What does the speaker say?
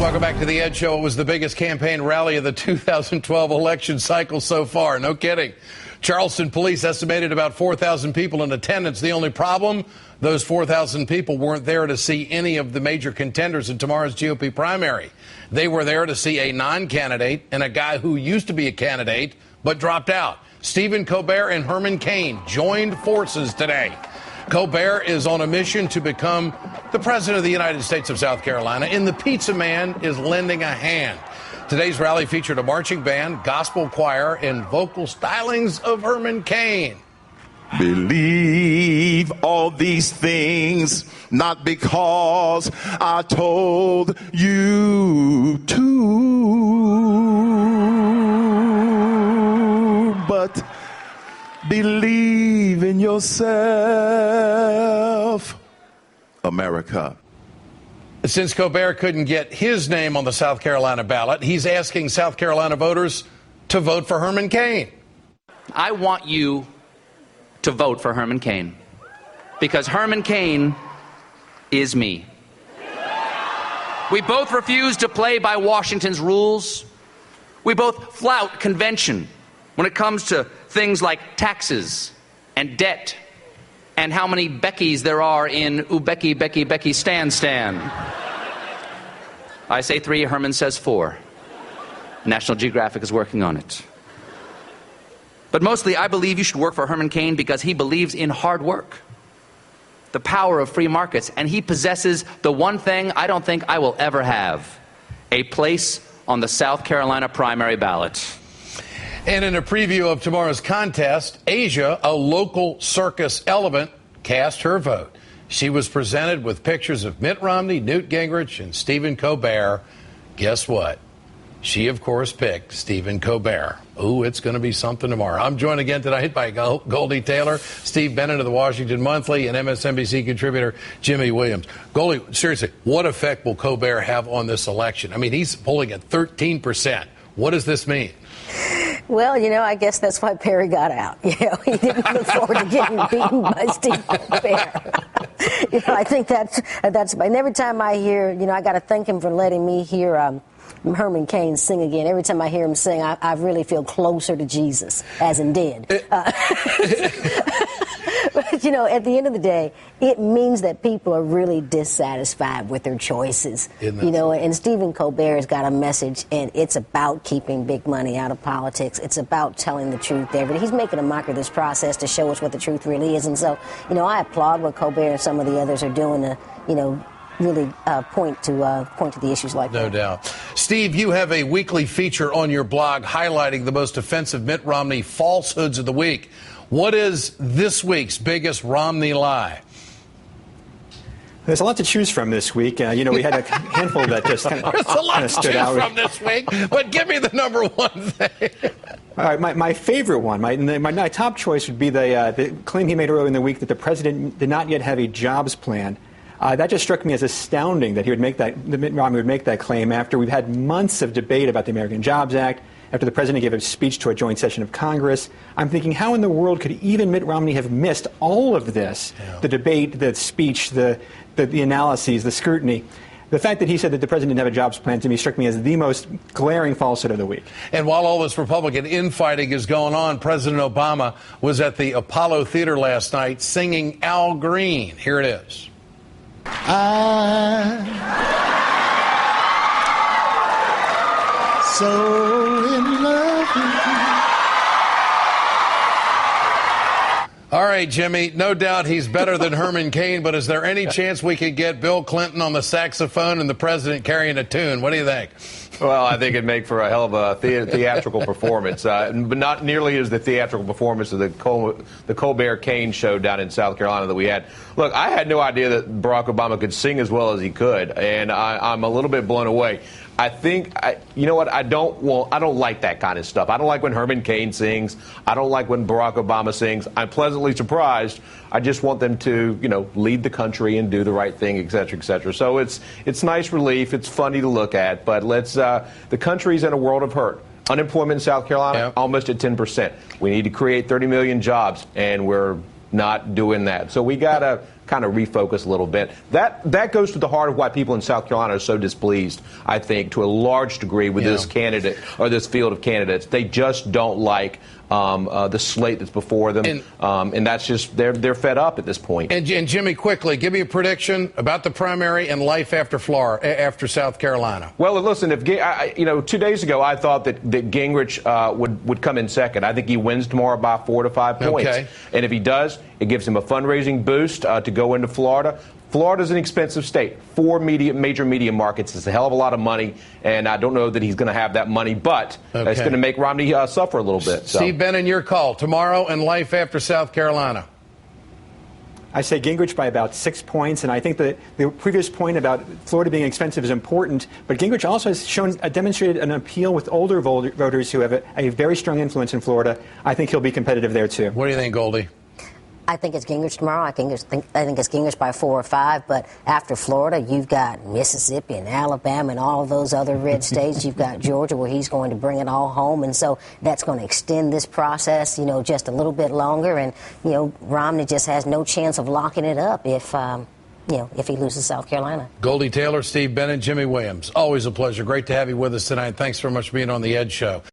Welcome back to the Ed Show. It was the biggest campaign rally of the 2012 election cycle so far. No kidding. Charleston police estimated about 4,000 people in attendance. The only problem, those 4,000 people weren't there to see any of the major contenders in tomorrow's GOP primary. They were there to see a non-candidate and a guy who used to be a candidate but dropped out. Stephen Colbert and Herman Cain joined forces today. Colbert is on a mission to become the president of the United States of South Carolina, and the pizza man is lending a hand. Today's rally featured a marching band, gospel choir, and vocal stylings of Herman Cain. Believe all these things, not because I told you to, but believe in yourself, America. Since Colbert couldn't get his name on the South Carolina ballot, he's asking South Carolina voters to vote for Herman Cain. I want you to vote for Herman Cain because Herman Cain is me. We both refuse to play by Washington's rules. We both flout convention when it comes to things like taxes and debt and how many Beckys there are in Becky, Becky, Becky, Stan, Stan. I say 3, Herman says 4. National Geographic is working on it. But mostly, I believe you should work for Herman Cain because he believes in hard work, the power of free markets, and he possesses the one thing I don't think I will ever have, a place on the South Carolina primary ballot. And in a preview of tomorrow's contest, Asia, a local circus elephant, cast her vote. She was presented with pictures of Mitt Romney, Newt Gingrich, and Stephen Colbert. Guess what? She, of course, picked Stephen Colbert. Ooh, it's going to be something tomorrow. I'm joined again tonight by Goldie Taylor, Steve Bennett of the Washington Monthly, and MSNBC contributor Jimmy Williams. Goldie, seriously, what effect will Colbert have on this election? I mean, he's polling at 13%. What does this mean? Well, I guess that's why Perry got out. He didn't look forward to getting beaten by Steve Colbert. I think that's, and every time I hear, I got to thank him for letting me hear Herman Cain sing again. Every time I hear him sing, I really feel closer to Jesus, as in dead. But, at the end of the day, it means that people are really dissatisfied with their choices. And Stephen Colbert has got a message, and it's about keeping big money out of politics. It's about telling the truth there. But he's making a mockery of this process to show us what the truth really is. And so, I applaud what Colbert and some of the others are doing to, really point to the issues like that. No doubt. Steve, you have a weekly feature on your blog highlighting the most offensive Mitt Romney falsehoods of the week. What is this week's biggest Romney lie? There's a lot to choose from this week. We had a handful that just kind of stood out. There's a lot to choose from this week, but give me the number one thing. All right, my favorite one, my top choice would be the claim he made earlier in the week that the president did not yet have a jobs plan. That just struck me as astounding that Mitt Romney would make that claim after we've had months of debate about the American Jobs Act, after the president gave a speech to a joint session of Congress. I'm thinking, how in the world could even Mitt Romney have missed all of this? Yeah. The debate, the speech, the analyses, the scrutiny. The fact that he said that the president didn't have a jobs plan to me struck me as the most glaring falsehood of the week. And while all this Republican infighting is going on, President Obama was at the Apollo Theater last night singing Al Green. Here it is. I'm so in love with you. All right, Jimmy, no doubt he's better than Herman Cain, but is there any chance we could get Bill Clinton on the saxophone and the president carrying a tune? What do you think? Well, I think it'd make for a hell of a theatrical performance, but not nearly as the theatrical performance of the Colbert-Cain show down in South Carolina that we had. Look, I had no idea that Barack Obama could sing as well as he could, and I'm a little bit blown away. I think, you know what, I don't like that kind of stuff. I don't like when Herman Cain sings. I don't like when Barack Obama sings. I'm pleasantly surprised. I just want them to, lead the country and do the right thing, et cetera, et cetera. So it's nice relief. It's funny to look at, but the country's in a world of hurt. Unemployment in South Carolina, almost at 10%. We need to create 30 million jobs, and we're not doing that. So we got to kind of refocus a little bit. That goes to the heart of why people in South Carolina are so displeased, I think, to a large degree with this candidate or this field of candidates. They just don't like the slate that's before them, and that's just they're fed up at this point. And Jimmy, quickly, give me a prediction about the primary and life after after South Carolina. Well, listen, if 2 days ago I thought that Gingrich would come in second. I think he wins tomorrow by 4 to 5 points. Okay. And if he does, it gives him a fundraising boost to go into Florida. Florida's an expensive state. 4 major media markets. It's a hell of a lot of money, and I don't know that he's going to have that money, but it's going to make Romney suffer a little bit. So. Steve Bannon, your call. Tomorrow and life after South Carolina. I say Gingrich by about 6 points, and I think the previous point about Florida being expensive is important, but Gingrich also has demonstrated an appeal with older voters who have a very strong influence in Florida. I think he'll be competitive there, too. What do you think, Goldie? I think it's Gingrich tomorrow. I think it's Gingrich by 4 or 5. But after Florida, you've got Mississippi and Alabama and all of those other red states. You've got Georgia, where he's going to bring it all home, and so that's going to extend this process, just a little bit longer. And Romney just has no chance of locking it up if he loses South Carolina. Goldie Taylor, Steve Bannon, Jimmy Williams. Always a pleasure. Great to have you with us tonight. Thanks very much for being on the Ed Show.